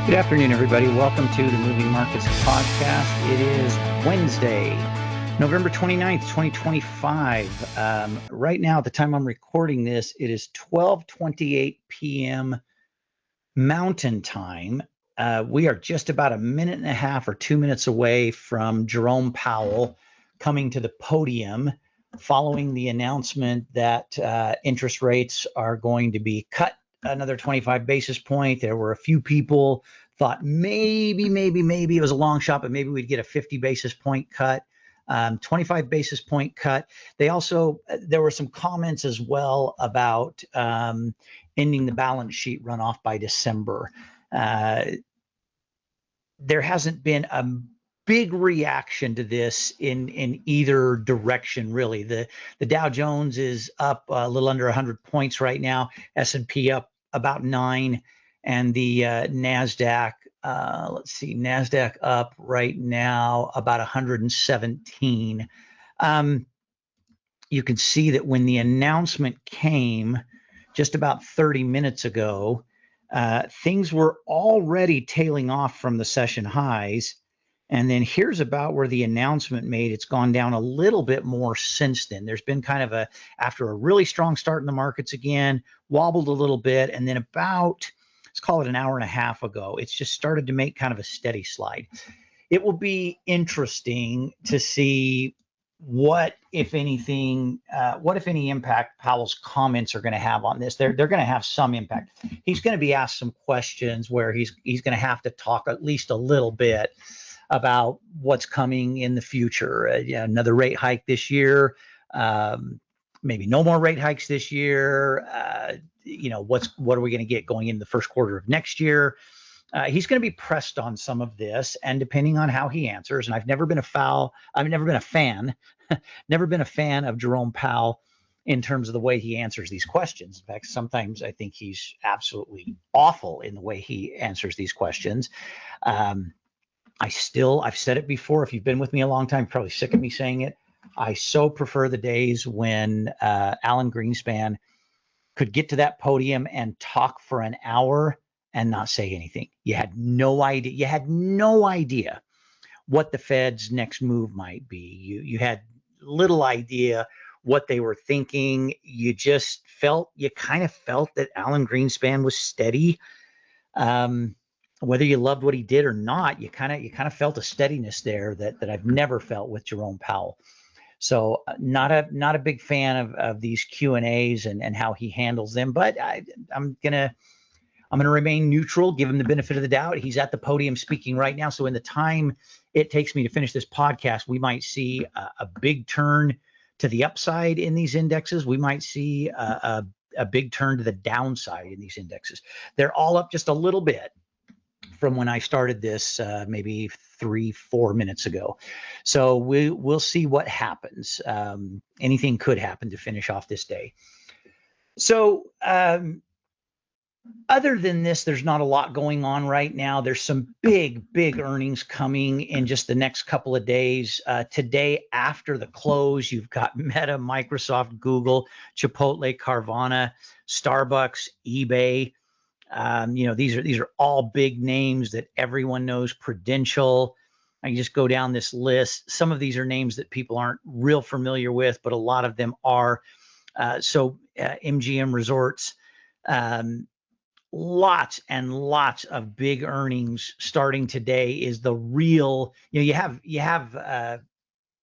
Good afternoon, everybody. Welcome to the Moving Markets Podcast. It is Wednesday, November 29th, 2025. Right now, at the time I'm recording this, it is 12:28 p.m. Mountain Time. We are just about a minute and a half or 2 minutes away from Jerome Powell coming to the podium following the announcement that interest rates are going to be cut another 25 basis point. There were a few people thought maybe it was a long shot, but maybe we'd get a 50 basis point cut, 25 basis point cut. There were some comments as well about ending the balance sheet runoff by December. There hasn't been a big reaction to this in either direction, really. The Dow Jones is up a little under 100 points right now, S&P up about 9, and the NASDAQ, NASDAQ up right now about 117. You can see that when the announcement came just about 30 minutes ago, things were already tailing off from the session highs. And then here's about where the announcement made. It's gone down a little bit more since then. There's been kind of after a really strong start in the markets again, wobbled a little bit. And then about, let's call it an hour and a half ago, it's just started to make kind of a steady slide. It will be interesting to see what, if anything, what, if any, impact Powell's comments are going to have on this. They're going to have some impact. He's going to be asked some questions where he's going to have to talk at least a little bit about what's coming in the future. Another rate hike this year, maybe no more rate hikes this year. What are we going to get going into the first quarter of next year? He's going to be pressed on some of this, and depending on how he answers, and I've never been a fan of Jerome Powell in terms of the way he answers these questions. In fact, sometimes I think he's absolutely awful in the way he answers these questions. I've said it before. If you've been with me a long time, you're probably sick of me saying it. I so prefer the days when Alan Greenspan could get to that podium and talk for an hour and not say anything. You had no idea. You had no idea what the Fed's next move might be. You had little idea what they were thinking. You kind of felt that Alan Greenspan was steady. Whether you loved what he did or not, you kind of felt a steadiness there that I've never felt with Jerome Powell. So not a big fan of these Q&As and how he handles them, but I'm gonna remain neutral, give him the benefit of the doubt. He's at the podium speaking right now, so in the time it takes me to finish this podcast, we might see a big turn to the upside in these indexes. We might see a big turn to the downside in these indexes. They're all up just a little bit from when I started this maybe 3-4 minutes ago. So we'll see what happens. Anything could happen to finish off this day. So other than this, there's not a lot going on right now. There's some big earnings coming in just the next couple of days. Today, after the close, you've got Meta, Microsoft, Google, Chipotle, Carvana, Starbucks, eBay. These are all big names that everyone knows. Prudential. I can just go down this list. Some of these are names that people aren't real familiar with, but a lot of them are. MGM Resorts, lots and lots of big earnings starting today is the real. You have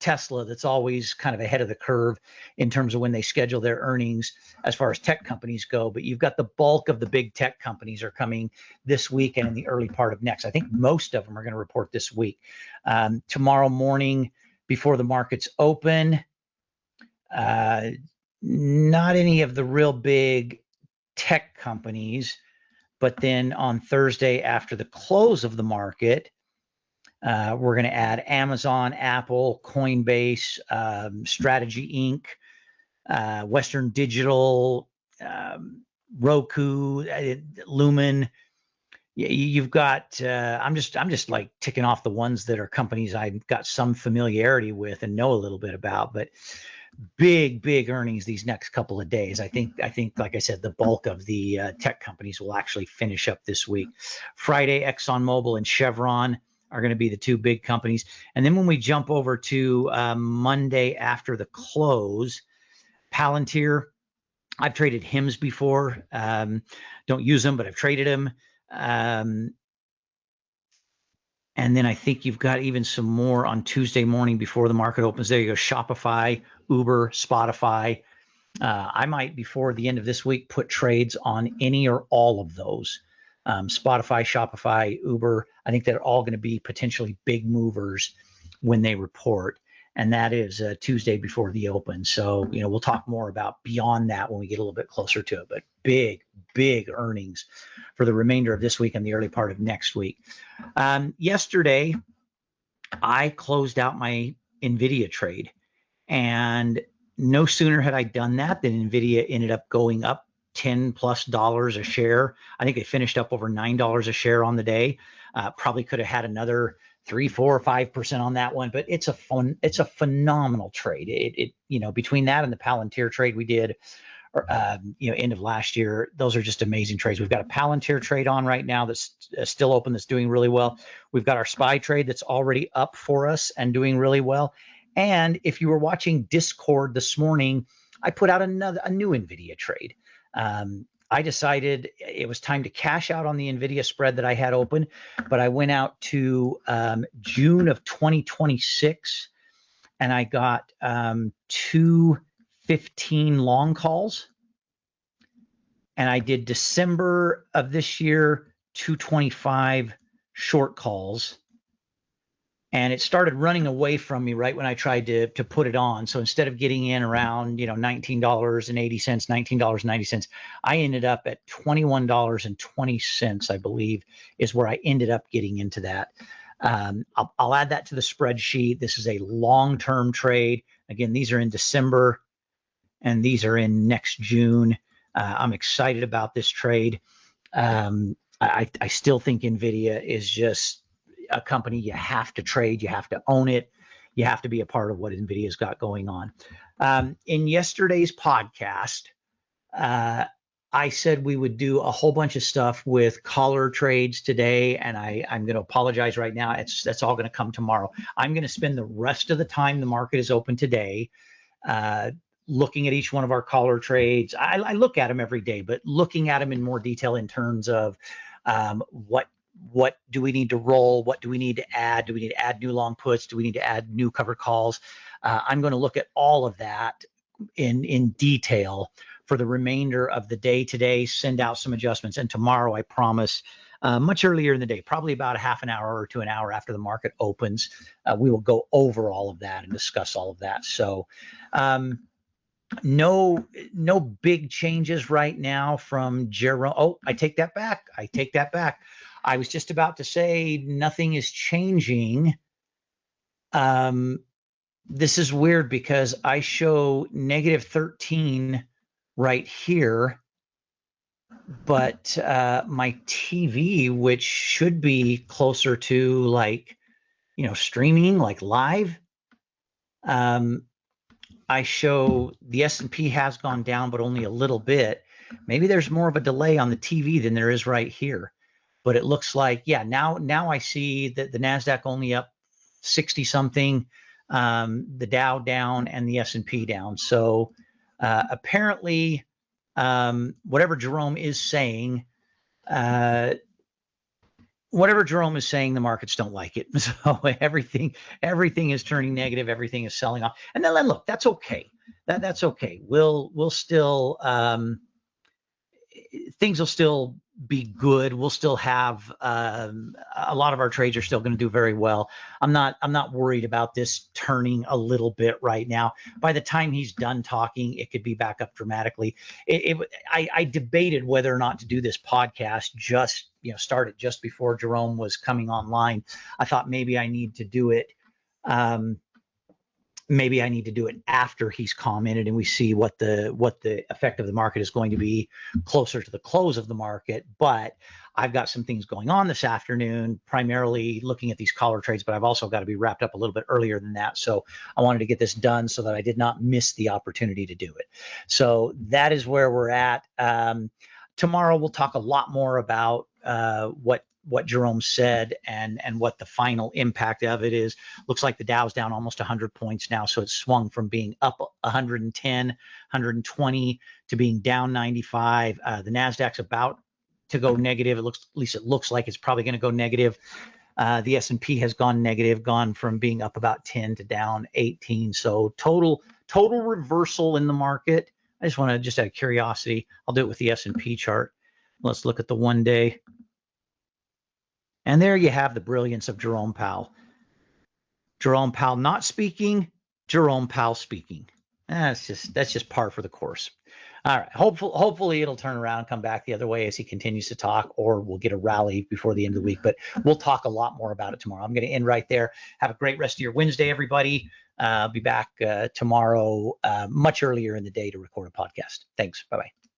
Tesla that's always kind of ahead of the curve in terms of when they schedule their earnings as far as tech companies go. But you've got the bulk of the big tech companies are coming this week and in the early part of next. I think most of them are going to report this week. Tomorrow morning before the markets open, not any of the real big tech companies. But then on Thursday after the close of the market, we're going to add Amazon, Apple, Coinbase, Strategy Inc., Western Digital, Roku, Lumen. You've got. I'm just like ticking off the ones that are companies I've got some familiarity with and know a little bit about. But big earnings these next couple of days. I think, like I said, the bulk of the tech companies will actually finish up this week. Friday, ExxonMobil and Chevron are going to be the two big companies. And then when we jump over to Monday after the close, Palantir, I've traded HIMS before. Don't use them, but I've traded them. And then I think you've got even some more on Tuesday morning before the market opens. There you go. Shopify, Uber, Spotify. I might, before the end of this week, put trades on any or all of those. Spotify, Shopify, Uber. I think they're all going to be potentially big movers when they report. And that is Tuesday before the open. So, we'll talk more about beyond that when we get a little bit closer to it. But big earnings for the remainder of this week and the early part of next week. Yesterday, I closed out my NVIDIA trade. And no sooner had I done that than NVIDIA ended up going up $10+ a share. I think they finished up over $9 a share on the day. Probably could have had another 3, 4, or 5% on that one, but it's a phenomenal trade. It between that and the Palantir trade we did, end of last year, those are just amazing trades. We've got a Palantir trade on right now that's still open, that's doing really well. We've got our SPY trade that's already up for us and doing really well. And if you were watching Discord this morning, I put out a new NVIDIA trade. I decided it was time to cash out on the NVIDIA spread that I had open, but I went out to June of 2026 and I got 215 long calls. And I did December of this year, 225 short calls. And it started running away from me right when I tried to put it on. So instead of getting in around, $19.80, $19.90, I ended up at $21.20, I believe, is where I ended up getting into that. I'll add that to the spreadsheet. This is a long-term trade. Again, these are in December and these are in next June. I'm excited about this trade. I still think NVIDIA is just a company you have to trade, you have to own it, you have to be a part of what NVIDIA's got going on. In yesterday's podcast, I said we would do a whole bunch of stuff with collar trades today, and I'm going to apologize right now. That's all going to come tomorrow. I'm going to spend the rest of the time the market is open today looking at each one of our collar trades. I look at them every day, but looking at them in more detail in terms of what do we need to roll? What do we need to add? Do we need to add new long puts? Do we need to add new covered calls? I'm going to look at all of that in detail for the remainder of the day today, send out some adjustments. And tomorrow, I promise, much earlier in the day, probably about a half an hour or to an hour after the market opens, we will go over all of that and discuss all of that. So no big changes right now from Jerome. Oh, I take that back. I was just about to say nothing is changing. This is weird because I show -13 right here, but my TV, which should be closer to like, streaming, like live, I show the S&P has gone down, but only a little bit. Maybe there's more of a delay on the TV than there is right here. But it looks like, yeah, now I see that the NASDAQ only up 60 something, the Dow down and the S&P down. So apparently whatever Jerome is saying, the markets don't like it. So everything is turning negative. Everything is selling off. And then look, that's okay. That's okay. We'll still, things will still be good. We'll still have a lot of our trades are still going to do very well. I'm not worried about this turning a little bit right now. By the time he's done talking, it could be back up dramatically. I debated whether or not to do this podcast, just start it just before Jerome was coming online. I thought maybe I need to do it maybe I need to do it after he's commented and we see what the effect of the market is going to be closer to the close of the market. But I've got some things going on this afternoon, primarily looking at these collar trades, but I've also got to be wrapped up a little bit earlier than that. So I wanted to get this done so that I did not miss the opportunity to do it. So that is where we're at. Tomorrow we'll talk a lot more about what Jerome said and what the final impact of it is. Looks like the Dow's down almost 100 points now, so it's swung from being up 110, 120 to being down 95. The Nasdaq's about to go negative. At least it looks like it's probably going to go negative. The S&P has gone negative, gone from being up about 10 to down 18. So total reversal in the market. I just want to, just out of curiosity, I'll do it with the S&P chart. Let's look at the 1 day. And there you have the brilliance of Jerome Powell. Jerome Powell not speaking, Jerome Powell speaking. That's just par for the course. All right. Hopefully it'll turn around and come back the other way as he continues to talk, or we'll get a rally before the end of the week. But we'll talk a lot more about it tomorrow. I'm going to end right there. Have a great rest of your Wednesday, everybody. I'll be back tomorrow much earlier in the day to record a podcast. Thanks. Bye-bye.